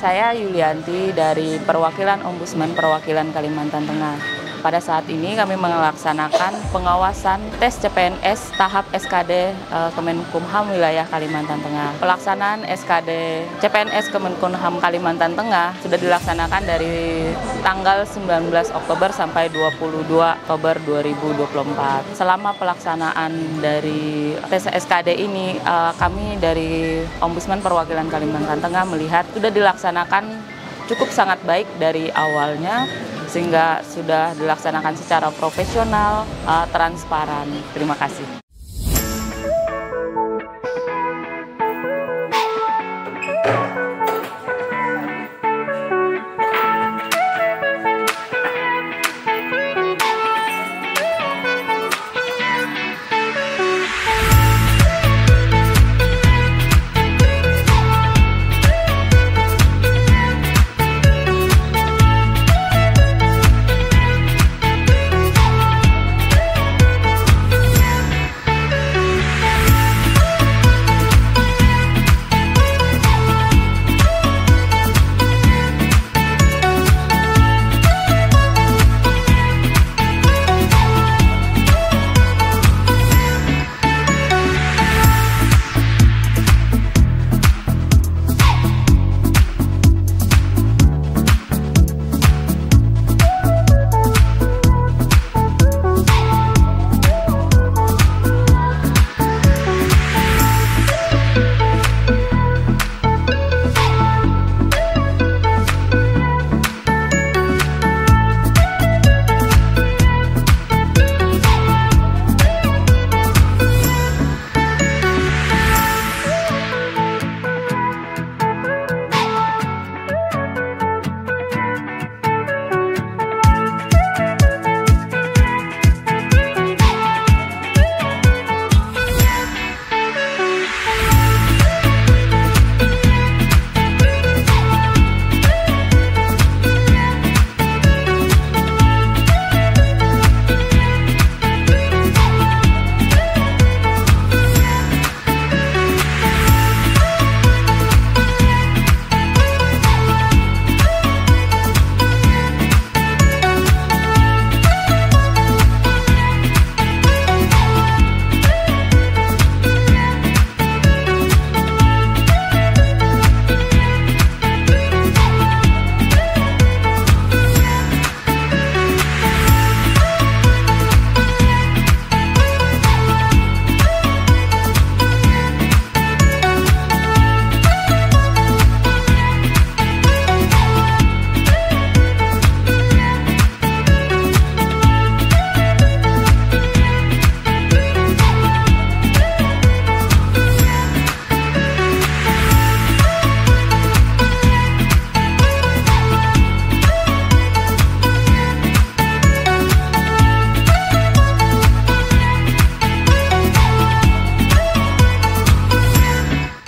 Saya Yulianti dari Perwakilan Ombudsman Perwakilan Kalimantan Tengah. Pada saat ini kami melaksanakan pengawasan tes CPNS tahap SKD Kemenkumham wilayah Kalimantan Tengah. Pelaksanaan SKD CPNS Kemenkumham Kalimantan Tengah sudah dilaksanakan dari tanggal 19 Oktober sampai 22 Oktober 2024. Selama pelaksanaan dari tes SKD ini, kami dari Ombudsman Perwakilan Kalimantan Tengah melihat sudah dilaksanakan cukup sangat baik dari awalnya, sehingga sudah dilaksanakan secara profesional, transparan. Terima kasih.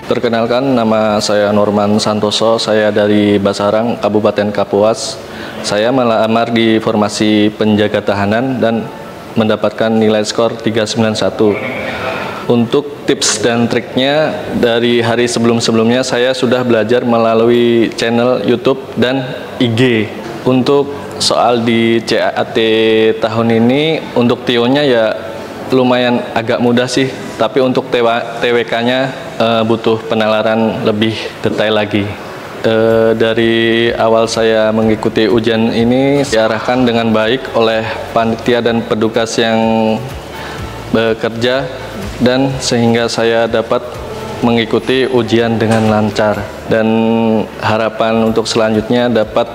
Perkenalkan, nama saya Norman Santoso, saya dari Basarang, Kabupaten Kapuas. Saya melamar di formasi penjaga tahanan dan mendapatkan nilai skor 391. Untuk tips dan triknya, dari hari sebelum-sebelumnya saya sudah belajar melalui channel YouTube dan IG. Untuk soal di CAT tahun ini, untuk TIO-nya ya lumayan agak mudah sih, tapi untuk TWK-nya butuh penalaran lebih detail lagi. Dari awal saya mengikuti ujian ini diarahkan dengan baik oleh panitia dan petugas yang bekerja, dan sehingga saya dapat mengikuti ujian dengan lancar, dan harapan untuk selanjutnya dapat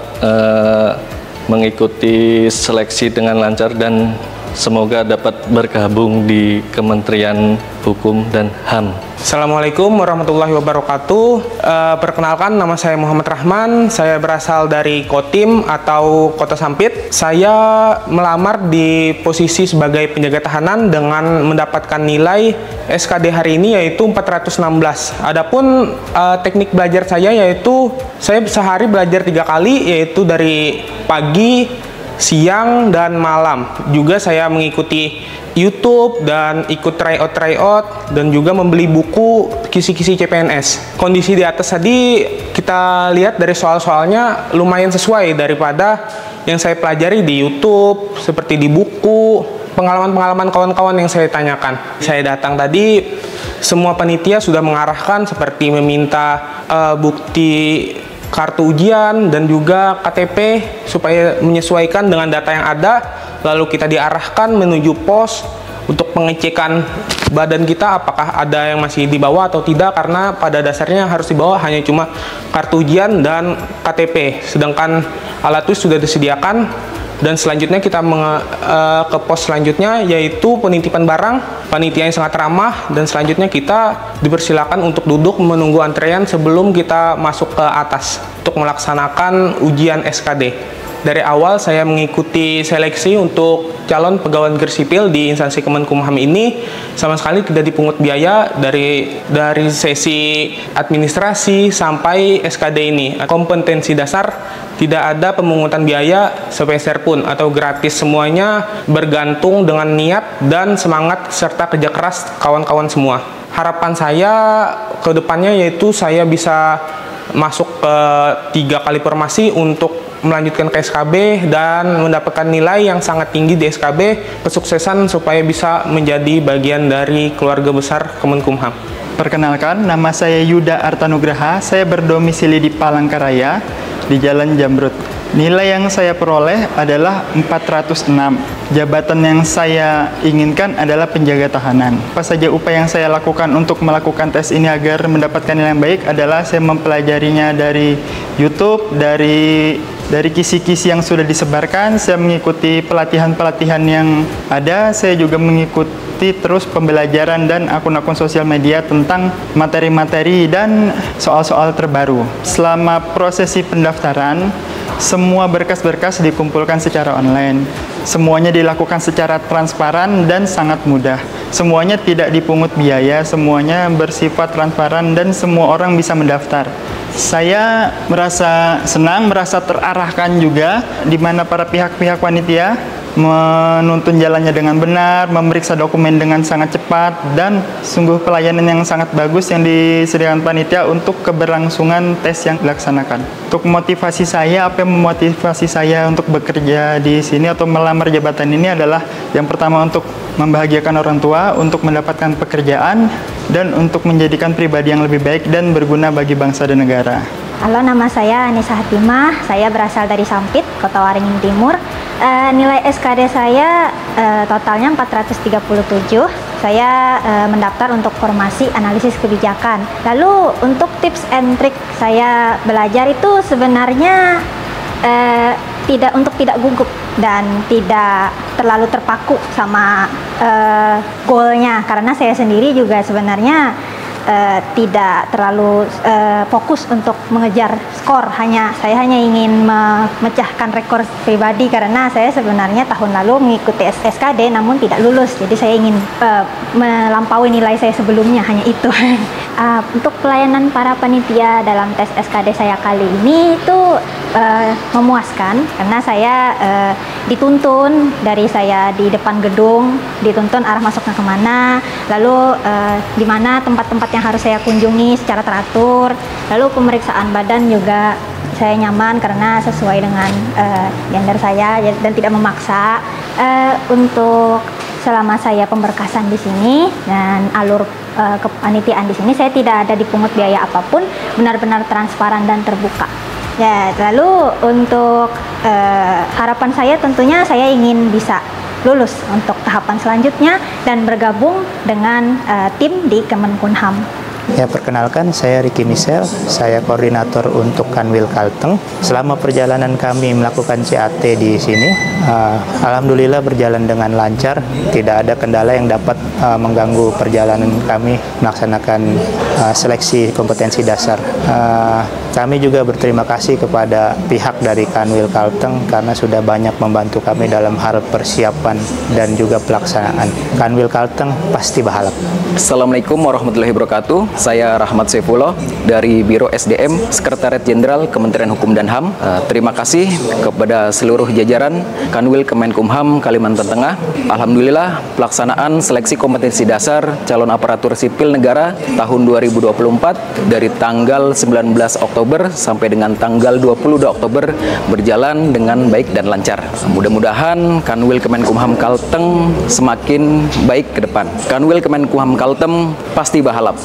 mengikuti seleksi dengan lancar dan semoga dapat bergabung di Kementerian Hukum dan HAM. Assalamualaikum warahmatullahi wabarakatuh. Perkenalkan, nama saya Muhammad Rahman. Saya berasal dari Kotim atau Kota Sampit. Saya melamar di posisi sebagai penjaga tahanan dengan mendapatkan nilai SKD hari ini yaitu 416. Adapun teknik belajar saya yaitu saya sehari belajar 3 kali, yaitu dari pagi, siang dan malam. Juga saya mengikuti YouTube dan ikut tryout dan juga membeli buku kisi-kisi CPNS. Kondisi di atas tadi kita lihat dari soal-soalnya lumayan sesuai daripada yang saya pelajari di YouTube, seperti di buku, pengalaman-pengalaman kawan-kawan yang saya tanyakan. Saya datang tadi, semua panitia sudah mengarahkan seperti meminta bukti kartu ujian dan juga KTP supaya menyesuaikan dengan data yang ada. Lalu kita diarahkan menuju pos untuk pengecekan badan kita apakah ada yang masih dibawa atau tidak, karena pada dasarnya harus dibawa hanya cuma kartu ujian dan KTP, sedangkan alat tulis sudah disediakan. Dan selanjutnya kita ke pos selanjutnya, yaitu penitipan barang. Panitia yang sangat ramah, dan selanjutnya kita dipersilakan untuk duduk menunggu antrean sebelum kita masuk ke atas untuk melaksanakan ujian SKD. Dari awal saya mengikuti seleksi untuk calon pegawai negeri sipil di instansi Kemenkumham ini sama sekali tidak dipungut biaya dari sesi administrasi sampai SKD ini. Kompetensi dasar tidak ada pemungutan biaya sepeser pun atau gratis, semuanya bergantung dengan niat dan semangat serta kerja keras kawan-kawan semua. Harapan saya ke depannya yaitu saya bisa masuk ke 3 kali formasi untuk melanjutkan ke SKB dan mendapatkan nilai yang sangat tinggi di SKB, kesuksesan supaya bisa menjadi bagian dari keluarga besar Kemenkumham. Perkenalkan, nama saya Yuda Artanugraha, saya berdomisili di Palangkaraya, di Jalan Jamrut. Nilai yang saya peroleh adalah 406. Jabatan yang saya inginkan adalah penjaga tahanan. Apa saja upaya yang saya lakukan untuk melakukan tes ini agar mendapatkan nilai yang baik adalah saya mempelajarinya dari YouTube, dari kisi-kisi yang sudah disebarkan, saya mengikuti pelatihan-pelatihan yang ada, saya juga mengikuti terus pembelajaran dan akun-akun sosial media tentang materi-materi dan soal-soal terbaru. Selama prosesi pendaftaran, semua berkas-berkas dikumpulkan secara online. Semuanya dilakukan secara transparan dan sangat mudah. Semuanya tidak dipungut biaya, semuanya bersifat transparan dan semua orang bisa mendaftar. Saya merasa senang, merasa terarahkan juga, di mana para pihak-pihak panitia menuntun jalannya dengan benar, memeriksa dokumen dengan sangat cepat, dan sungguh pelayanan yang sangat bagus yang disediakan panitia untuk keberlangsungan tes yang dilaksanakan. Untuk motivasi saya, apa yang memotivasi saya untuk bekerja di sini atau melamar jabatan ini adalah yang pertama untuk membahagiakan orang tua, untuk mendapatkan pekerjaan, dan untuk menjadikan pribadi yang lebih baik dan berguna bagi bangsa dan negara. Halo, nama saya Anissa Hatimah, saya berasal dari Sampit, Kota Waringin Timur. Nilai SKD saya totalnya 437. Saya mendaftar untuk formasi analisis kebijakan. Lalu untuk tips and trik saya belajar itu sebenarnya tidak gugup dan tidak terlalu terpaku sama goalnya, karena saya sendiri juga sebenarnya tidak terlalu fokus untuk mengejar skor. Saya hanya ingin memecahkan rekor pribadi, karena saya sebenarnya tahun lalu mengikuti SKD namun tidak lulus. Jadi saya ingin melampaui nilai saya sebelumnya, hanya itu. Untuk pelayanan para panitia dalam tes SKD saya kali ini itu memuaskan, karena saya dituntun dari saya di depan gedung, dituntun arah masuknya kemana, lalu di mana tempat-tempat yang harus saya kunjungi secara teratur, lalu pemeriksaan badan juga saya nyaman karena sesuai dengan gender saya dan tidak memaksa. Untuk selama saya pemberkasan di sini dan alur kepanitiaan di sini, saya tidak ada dipungut biaya apapun, benar-benar transparan dan terbuka. Ya, lalu untuk harapan saya tentunya saya ingin bisa lulus untuk tahapan selanjutnya dan bergabung dengan tim di Kemenkumham. Ya, perkenalkan, saya Ricky Misel, saya koordinator untuk Kanwil Kalteng. Selama perjalanan kami melakukan CAT di sini, alhamdulillah berjalan dengan lancar, tidak ada kendala yang dapat mengganggu perjalanan kami melaksanakan seleksi kompetensi dasar. Kami juga berterima kasih kepada pihak dari Kanwil Kalteng karena sudah banyak membantu kami dalam hal persiapan dan juga pelaksanaan. Kanwil Kalteng pasti bahalap. Assalamualaikum warahmatullahi wabarakatuh. Saya Rahmat Saifullah dari Biro SDM Sekretariat Jenderal Kementerian Hukum dan HAM. Terima kasih kepada seluruh jajaran Kanwil Kemenkumham Kalimantan Tengah. Alhamdulillah pelaksanaan seleksi kompetensi dasar calon aparatur sipil negara tahun 2024 dari tanggal 19 Oktober sampai dengan tanggal 22 Oktober berjalan dengan baik dan lancar. Mudah-mudahan Kanwil Kemenkumham Kalteng semakin baik ke depan. Kanwil Kemenkumham Kalteng pasti bahalap.